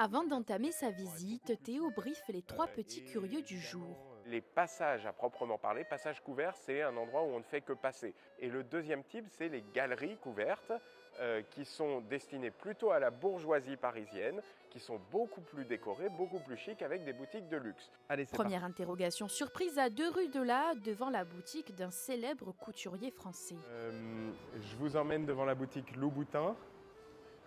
Avant d'entamer sa visite, Théo briefe les trois petits curieux du jour. Les passages à proprement parler, passages couverts, c'est un endroit où on ne fait que passer. Et le deuxième type, c'est les galeries couvertes, qui sont destinées plutôt à la bourgeoisie parisienne, qui sont beaucoup plus décorées, beaucoup plus chic, avec des boutiques de luxe. Allez, c'est parti. Première interrogation surprise à 2 rues de là, devant la boutique d'un célèbre couturier français. Je vous emmène devant la boutique Louboutin.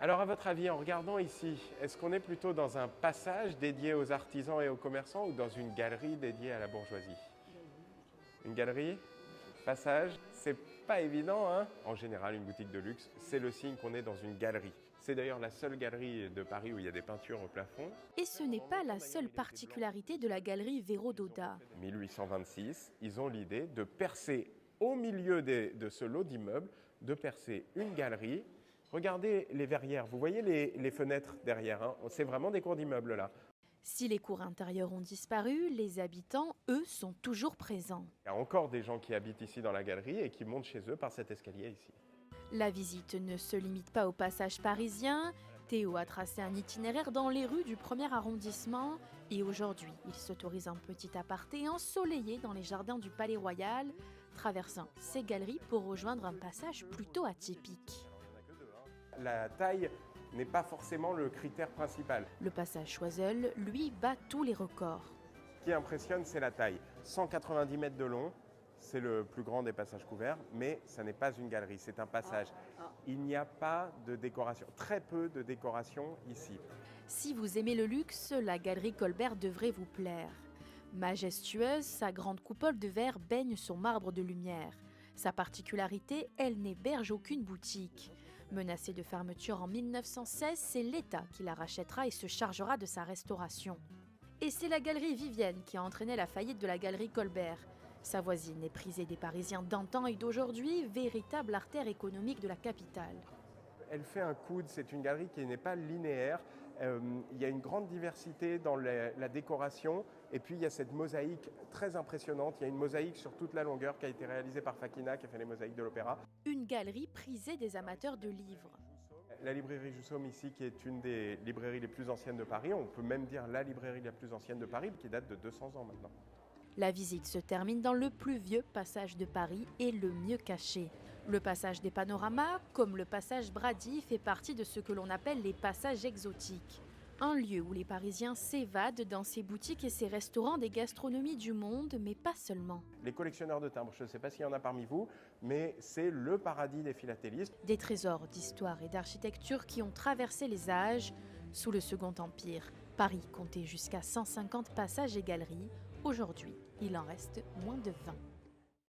Alors à votre avis, en regardant ici, est-ce qu'on est plutôt dans un passage dédié aux artisans et aux commerçants ou dans une galerie dédiée à la bourgeoisie? Une galerie? Passage? C'est pas évident, hein? En général, une boutique de luxe, c'est le signe qu'on est dans une galerie. C'est d'ailleurs la seule galerie de Paris où il y a des peintures au plafond. Et ce n'est pas la seule particularité de la galerie Véro d'Oda. 1826, ils ont l'idée de percer au milieu de ce lot d'immeubles, de percer une galerie. Regardez les verrières, vous voyez les fenêtres derrière, hein? C'est vraiment des cours d'immeubles là. Si les cours intérieurs ont disparu, les habitants, eux, sont toujours présents. Il y a encore des gens qui habitent ici dans la galerie et qui montent chez eux par cet escalier ici. La visite ne se limite pas au passage parisien. Théo a tracé un itinéraire dans les rues du 1er arrondissement et aujourd'hui, il s'autorise un petit aparté ensoleillé dans les jardins du Palais Royal, traversant ces galeries pour rejoindre un passage plutôt atypique. La taille n'est pas forcément le critère principal. Le passage Choiseul, lui, bat tous les records. Ce qui impressionne, c'est la taille. 190 mètres de long, c'est le plus grand des passages couverts, mais ça n'est pas une galerie, c'est un passage. Il n'y a pas de décoration, très peu de décoration ici. Si vous aimez le luxe, la galerie Colbert devrait vous plaire. Majestueuse, sa grande coupole de verre baigne son marbre de lumière. Sa particularité, elle n'héberge aucune boutique. Menacée de fermeture en 1916, c'est l'État qui la rachètera et se chargera de sa restauration. Et c'est la galerie Vivienne qui a entraîné la faillite de la galerie Colbert. Sa voisine est prisée des Parisiens d'antan et d'aujourd'hui, véritable artère économique de la capitale. Elle fait un coude, c'est une galerie qui n'est pas linéaire. Il y a une grande diversité dans la décoration et puis il y a cette mosaïque très impressionnante. Il y a une mosaïque sur toute la longueur qui a été réalisée par Fakina, qui a fait les mosaïques de l'opéra. Une galerie prisée des amateurs de livres. La librairie Jussaume ici, qui est une des librairies les plus anciennes de Paris, on peut même dire la librairie la plus ancienne de Paris, qui date de 200 ans maintenant. La visite se termine dans le plus vieux passage de Paris et le mieux caché. Le passage des panoramas, comme le passage Brady, fait partie de ce que l'on appelle les passages exotiques. Un lieu où les Parisiens s'évadent dans ces boutiques et ces restaurants des gastronomies du monde, mais pas seulement. Les collectionneurs de timbres, je ne sais pas s'il y en a parmi vous, mais c'est le paradis des philatélistes. Des trésors d'histoire et d'architecture qui ont traversé les âges. Sous le Second Empire, Paris comptait jusqu'à 150 passages et galeries. Aujourd'hui, il en reste moins de 20.